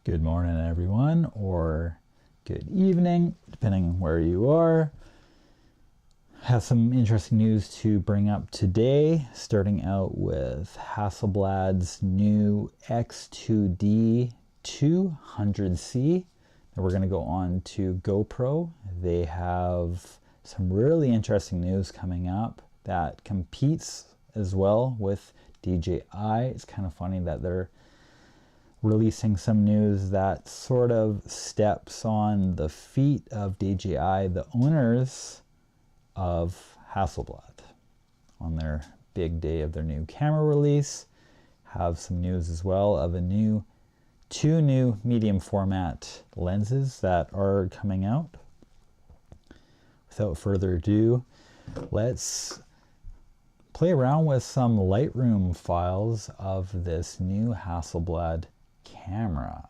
Good morning, everyone, or good evening, depending on where you are. Have some interesting news to bring up today, starting out with Hassleblad's new X2D 200C. And we're going to go on to GOPRO. They have some really interesting news coming up that competes as well with DJI. It's kind of funny that they're releasing some news that sort of steps on the feet of DJI, the owners of Hassleblad, on their big day of their new camera release. Have some news as well of two new medium format lenses that are coming out. Without further ado, let's play around with some Lightroom files of this new Hassleblad camera.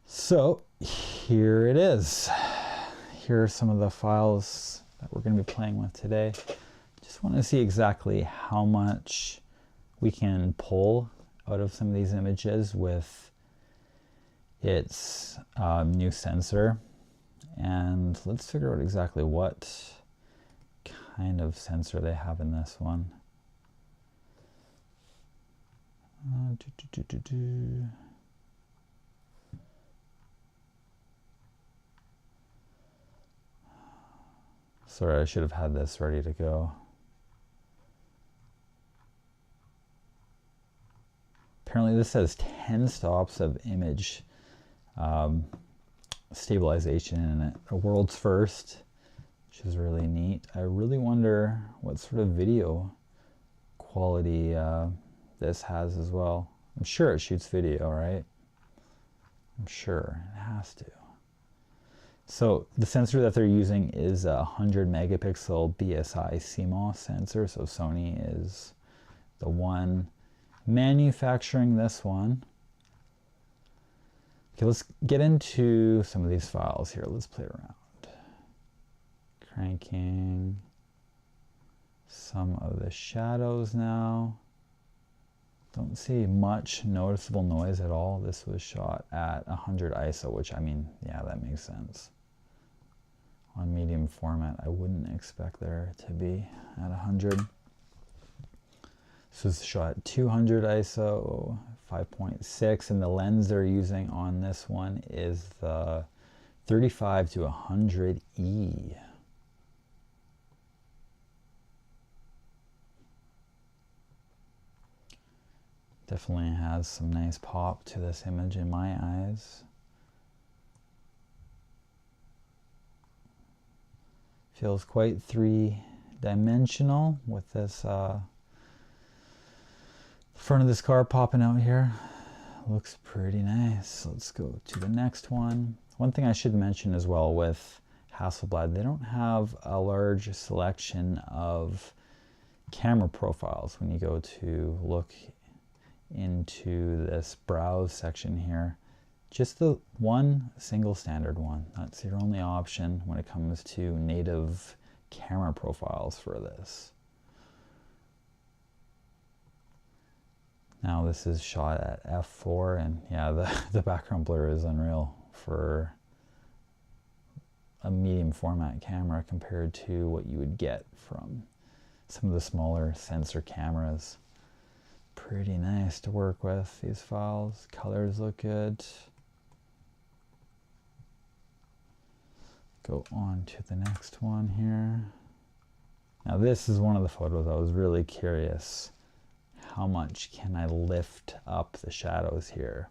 So here it is. Here are some of the files that we're going to be playing with today. Just want to see exactly how much we can pull out of some of these images with its new sensor, and let's figure out exactly what kind of sensor they have in this one. Sorry, I should have had this ready to go. Apparently this has 10 stops of image stabilization in it, a world's first, which is really neat. I really wonder what sort of video quality this has as well. I'm sure it shoots video, right? I'm sure it has to. So the sensor that they're using is a 100 megapixel BSI CMOS sensor. So Sony is the one manufacturing this one. Okay, let's get into some of these files here. Let's play around. Cranking some of the shadows now. Don't see much noticeable noise at all. This was shot at 100 ISO, which, I mean, yeah, that makes sense. On medium format, I wouldn't expect there to be at 100. This was shot at 200 ISO, 5.6, and the lens they're using on this one is the 35 to 100E. Definitely has some nice pop to this image in my eyes. Feels quite three-dimensional with this front of this car popping out here. Looks pretty nice. Let's go to the next one. One thing I should mention as well with Hassleblad, they don't have a large selection of camera profiles when you go to look into this browse section here. Just the one single standard one. That's your only option when it comes to native camera profiles for this. Now this is shot at f4, and yeah, the background blur is unreal for a medium format camera compared to what you would get from some of the smaller sensor cameras. Pretty nice to work with, these files. Colors look good. Go on to the next one here. Now this is one of the photos I was really curious. How much can I lift up the shadows here?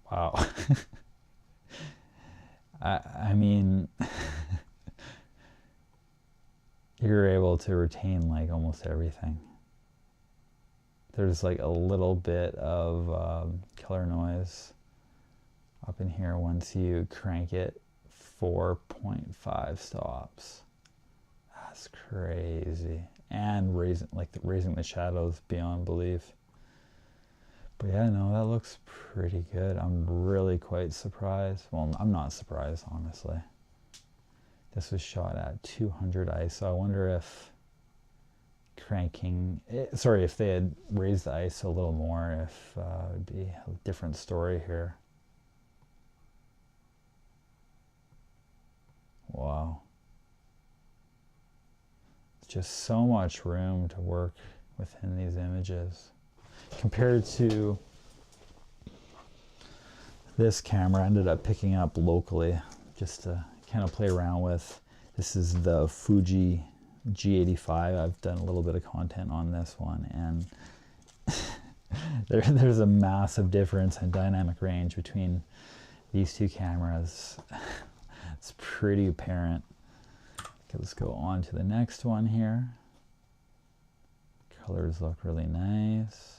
Wow. I mean, you're able to retain like almost everything. There's like a little bit of color noise up in here once you crank it 4.5 stops. That's crazy. And raising the shadows beyond belief. But yeah, no, that looks pretty good. I'm really quite surprised. Well, I'm not surprised, honestly. This was shot at 200 ISO. I wonder if cranking, sorry, if they had raised the ISO a little more, if it'd be a different story here. Wow. It's just so much room to work within these images compared to this camera. I ended up picking up locally just to kind of play around with. This is the Fuji G85. I've done a little bit of content on this one, and there's a massive difference in dynamic range between these two cameras. It's pretty apparent. Okay, let's go on to the next one here. Colors look really nice.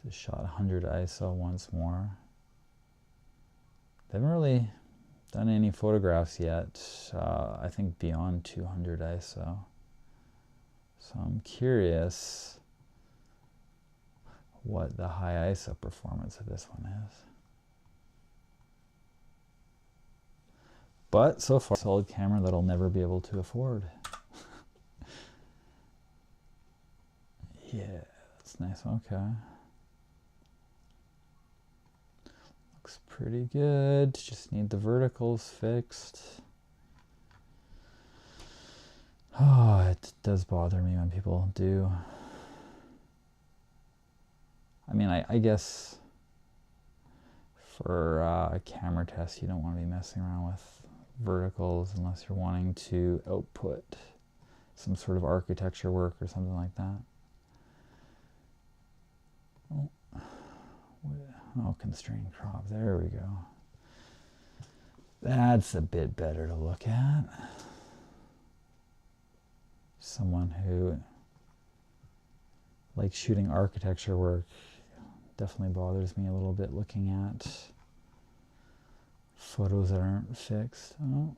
This is shot 100 ISO once more. They haven't really done any photographs yet, I think beyond 200 ISO. So I'm curious what the high ISO performance of this one is. But so far, solid camera that I'll never be able to afford. Yeah, that's nice. Okay. Looks pretty good. Just need the verticals fixed. Oh, it does bother me when people do. I mean, I guess for a camera test, you don't want to be messing around with verticals unless you're wanting to output some sort of architecture work or something like that. Oh, constrained crop. There we go. That's a bit better to look at. Someone who likes shooting architecture work, definitely bothers me a little bit looking at photos that aren't fixed. Oh,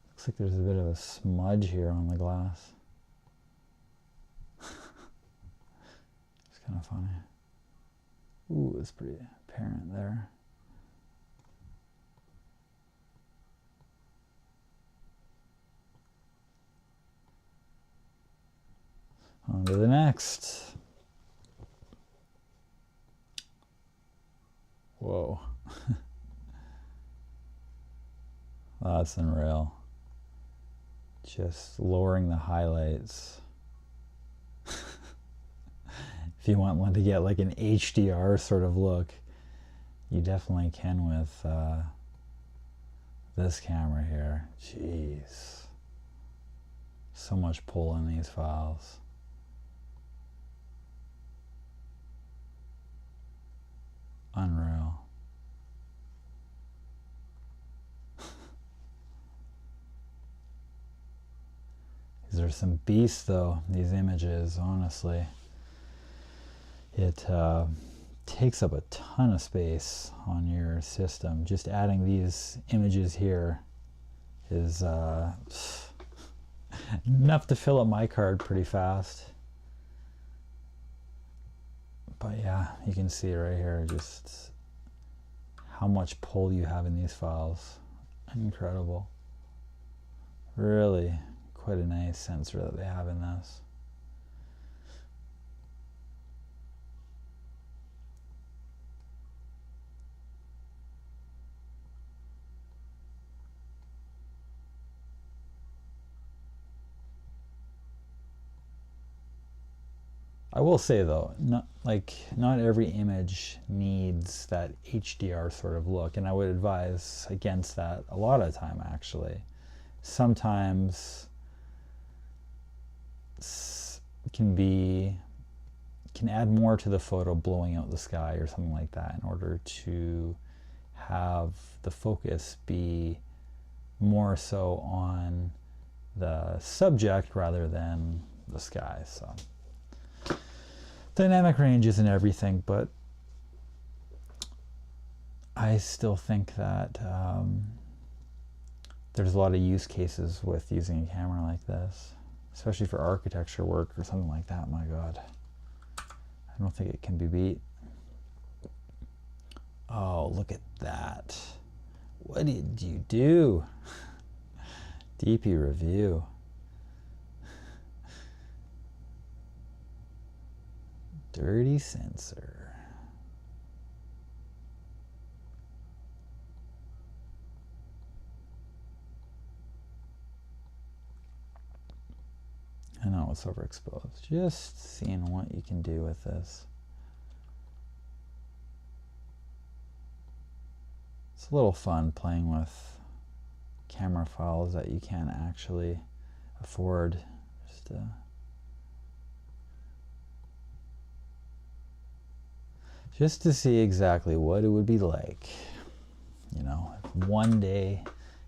looks like there's a bit of a smudge here on the glass. It's kind of funny. Ooh, it's pretty apparent there. On to the next. Whoa. That's unreal. Just lowering the highlights. If you want one to get like an HDR sort of look, you definitely can with this camera here. Jeez. So much pull in these files. Unreal. These are some beasts though, these images, honestly. It takes up a ton of space on your system. Just adding these images here is enough to fill up my card pretty fast. But yeah, you can see right here just how much pull you have in these files. Incredible. Really quite a nice sensor that they have in this. I will say though, not every image needs that HDR sort of look, and I would advise against that a lot of the time actually. Sometimes can add more to the photo blowing out the sky or something like that in order to have the focus be more so on the subject rather than the sky. So dynamic range isn't everything, but I still think that there's a lot of use cases with using a camera like this, especially for architecture work or something like that. My God, I don't think it can be beat. Oh, look at that. What did you do? DP review. Dirty sensor. I know it's overexposed. Just seeing what you can do with this. It's a little fun playing with camera files that you can't actually afford. Just to see exactly what it would be like, you know, if one day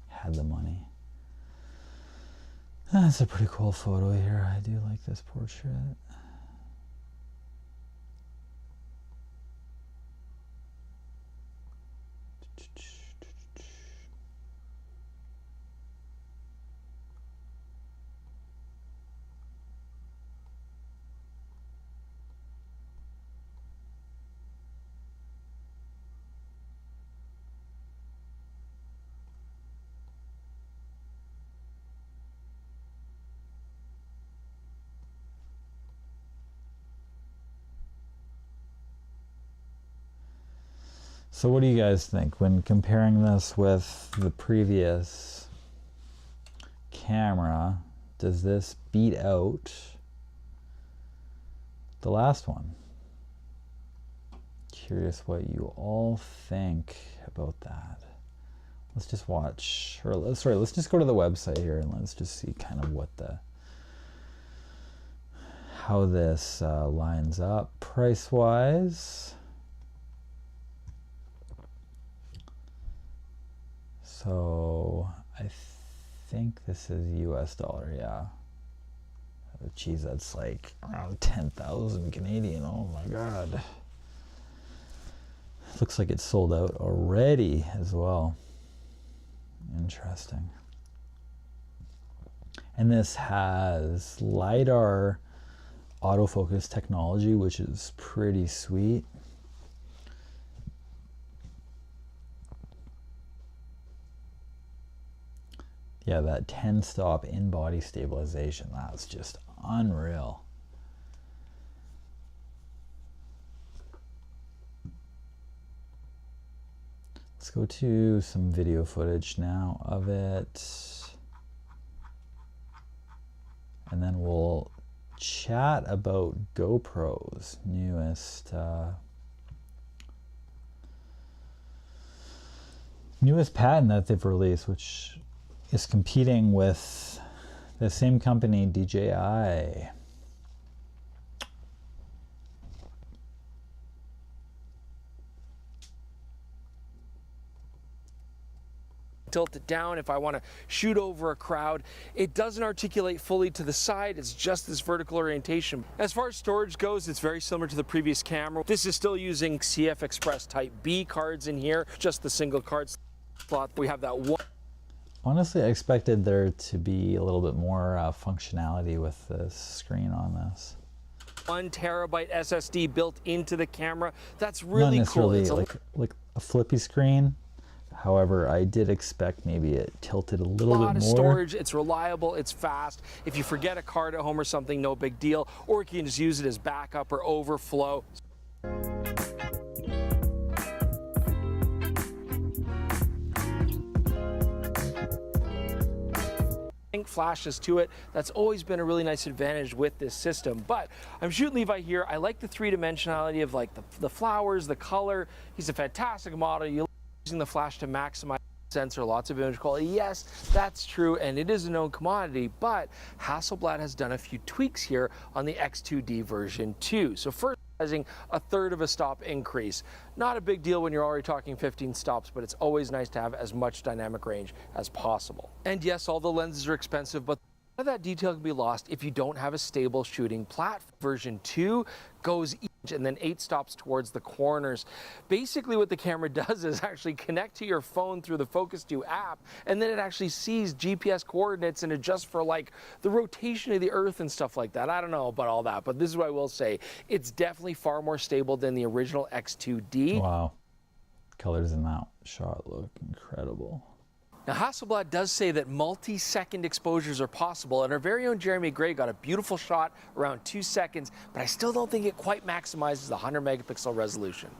had the money. That's a pretty cool photo here. I do like this portrait. So what do you guys think when comparing this with the previous camera? Does this beat out the last one? Curious what you all think about that. Let's just watch, or let's just go to the website here and let's just see kind of what how this lines up price-wise. So I think this is US dollar, yeah. Oh, geez, that's like around 10,000 Canadian. Oh my God. Looks like it's sold out already as well. Interesting. And this has LiDAR autofocus technology, which is pretty sweet. Yeah, that 10-stop in-body stabilization, that's just unreal. Let's go to some video footage now of it. And then we'll chat about GoPro's newest patent that they've released, which is competing with the same company, DJI. Tilt it down if I want to shoot over a crowd. It doesn't articulate fully to the side, it's just this vertical orientation. As far as storage goes, it's very similar to the previous camera. This is still using CF Express Type B cards in here, just the single card slot. We have that one. Honestly, I expected there to be a little bit more functionality with this screen on this. 1 terabyte SSD built into the camera. That's really cool. Not It's necessarily like a flippy screen. However, I did expect maybe it tilted a little bit more. A lot of storage, it's reliable, it's fast. If you forget a card at home or something, no big deal. Or you can just use it as backup or overflow. Flashes to it. That's always been a really nice advantage with this system. But I'm shooting Levi here. I like the three-dimensionality of like the flowers, the color. He's a fantastic model. You're using the flash to maximize sensor, lots of image quality. Yes, that's true, and it is a known commodity, but Hassleblad has done a few tweaks here on the X2D version 2. So first, a 1/3 of a stop increase. Not a big deal when you're already talking 15 stops, but it's always nice to have as much dynamic range as possible. And yes, all the lenses are expensive, but none of that detail can be lost if you don't have a stable shooting platform. Version 2 goes each and then 8 stops towards the corners. Basically what the camera does is actually connect to your phone through the Focus 2 app, and then it actually sees GPS coordinates and adjusts for like the rotation of the earth and stuff like that. I don't know about all that, but this is what I will say. It's definitely far more stable than the original X2D. Wow. Colors in that shot look incredible. Now, Hassleblad does say that multi-second exposures are possible, and our very own Jeremy Gray got a beautiful shot around 2 seconds, but I still don't think it quite maximizes the 100 megapixel resolution.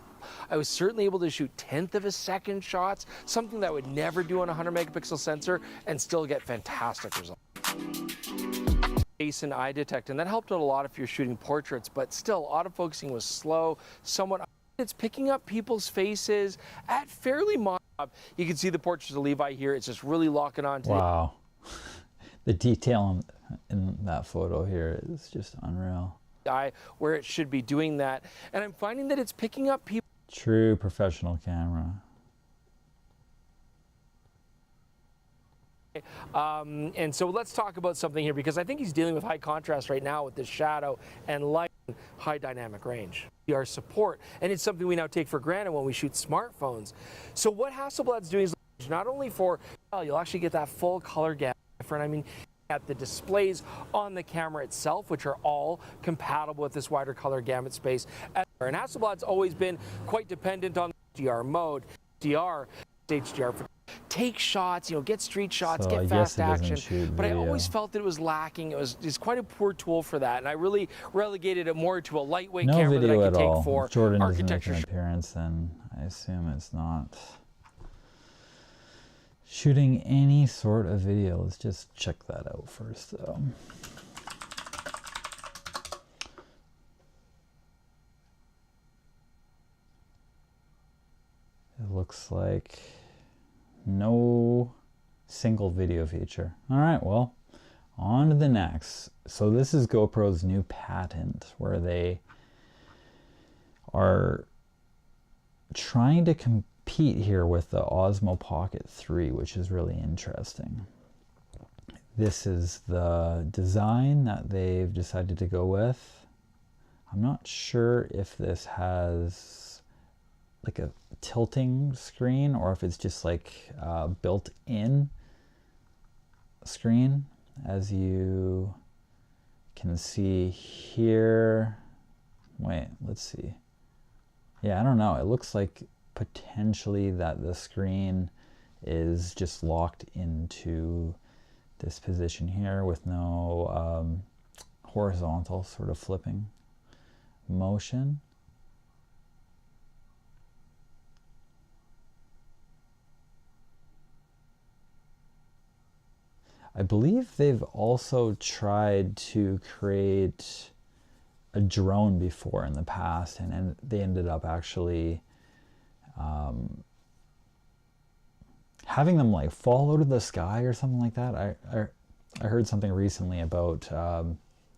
I was certainly able to shoot 1/10 of a second shots, something that I would never do on a 100 megapixel sensor, and still get fantastic results. Face and eye detect, and that helped out a lot if you're shooting portraits, but still autofocusing was slow, somewhat. It's picking up people's faces at fairly moderate. You can see the portraits of Levi here. It's just really locking on to wow. The detail in that photo here is just unreal. the eye where it should be doing that. And I'm finding that it's picking up people. True professional camera. And so let's talk about something here, because I think he's dealing with high contrast right now with this shadow and light, high dynamic range. Our support, and it's something we now take for granted when we shoot smartphones. So what Hasslebllad's doing is not only for, well, you'll actually get that full color gamut. I mean, at the displays on the camera itself, which are all compatible with this wider color gamut space. And Hasslebllad's always been quite dependent on HDR mode, HDR for take shots, you know, get street shots, So get I fast guess it doesn't action. shoot But I video. always felt that it was lacking. It's quite a poor tool for that, and I really relegated it more to a lightweight No camera that I video could at take all. for If Jordan doesn't make architecture. an appearance, then I assume it's not shooting any sort of video. Let's just check that out first, though. It looks like no single video feature. All right, well, on to the next. So this is GoPro's new patent, where they are trying to compete here with the Osmo Pocket 3, which is really interesting. This is the design that they've decided to go with. I'm not sure if this has like a tilting screen or if it's just like built-in screen, as you can see here. Wait, let's see. Yeah, I don't know. It looks like potentially that the screen is just locked into this position here with no horizontal sort of flipping motion. I believe they've also tried to create a drone before in the past, and they ended up actually having them like fall out of the sky or something like that. I heard something recently about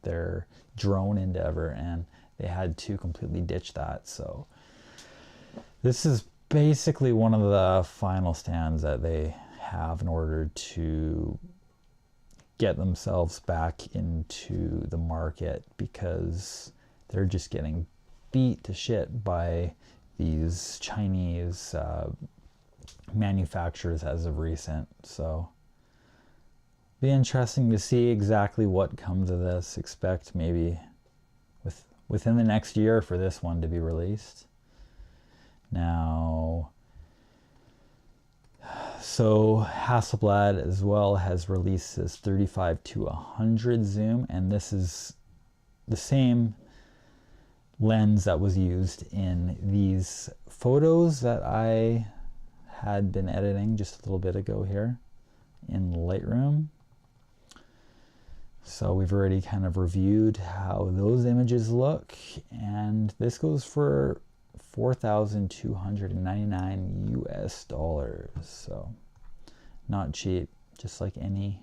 their drone endeavor, and they had to completely ditch that. So this is basically one of the final stands that they have in order to get themselves back into the market, because they're just getting beat to shit by these Chinese manufacturers as of recent. So be interesting to see exactly what comes of this. Expect maybe within the next year for this one to be released. Now, so Hassleblad as well has released this 35 to 100 zoom, and this is the same lens that was used in these photos that I had been editing just a little bit ago here in Lightroom. So we've already kind of reviewed how those images look, and this goes for $4,299 US. So not cheap, just like any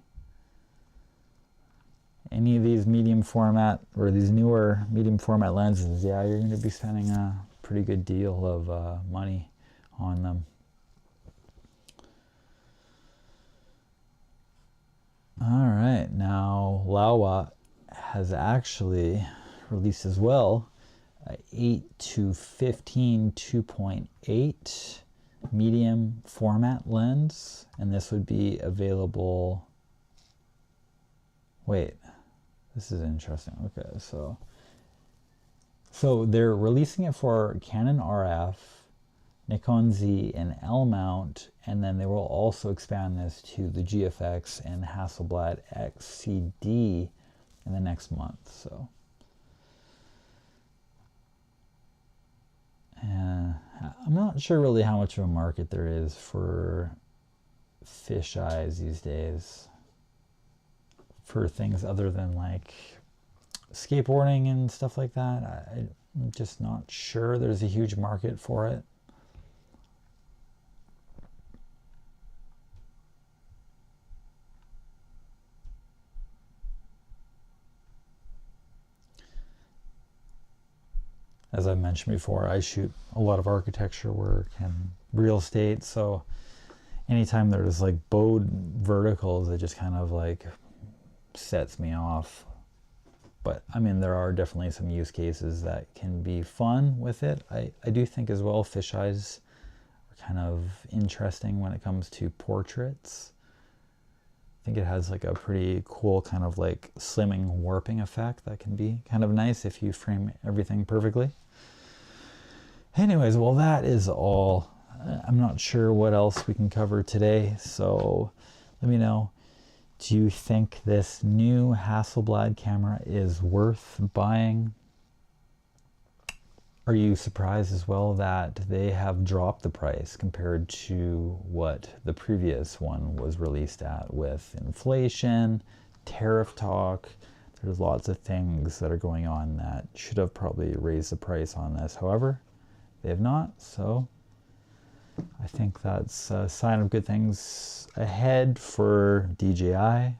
of these medium format or these newer medium format lenses. Yeah, you're going to be spending a pretty good deal of money on them. All right, now Laowa has actually released as well 8 to 15 2.8 medium format lens, and this would be available. Wait, this is interesting. Okay, so they're releasing it for Canon RF, Nikon Z, and L mount, And then they will also expand this to the GFX and Hassleblad X2D in the next month. So, I'm not sure really how much of a market there is for fish eyes these days for things other than like skateboarding and stuff like that. I'm just not sure there's a huge market for it. As I mentioned before, I shoot a lot of architecture work and real estate, so anytime there's like bowed verticals, it just kind of like sets me off. But I mean, there are definitely some use cases that can be fun with it. I do think as well fisheyes are kind of interesting when it comes to portraits. I think it has like a pretty cool kind of like slimming warping effect that can be kind of nice if you frame everything perfectly. Anyways, well, that is all. I'm not sure what else we can cover today, so let me know. Do you think this new Hassleblad camera is worth buying? Are you surprised as well that they have dropped the price compared to what the previous one was released at with inflation, tariff talk? There's lots of things that are going on that should have probably raised the price on this. However, they have not, so I think that's a sign of good things ahead for DJI. I'm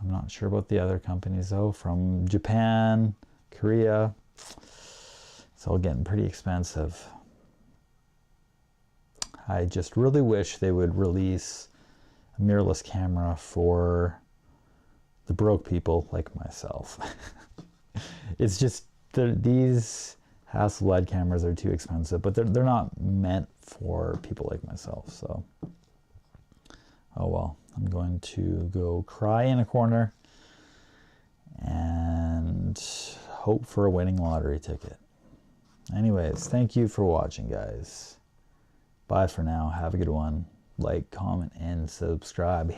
not sure about the other companies though, from Japan, Korea. It's all getting pretty expensive. I just really wish they would release a mirrorless camera for the broke people like myself. It's just these Hassleblad cameras are too expensive, but they're not meant for people like myself, so oh well. I'm going to go cry in a corner and hope for a winning lottery ticket. Anyways, thank you for watching, guys. Bye for now. Have a good one. Like, comment, and subscribe.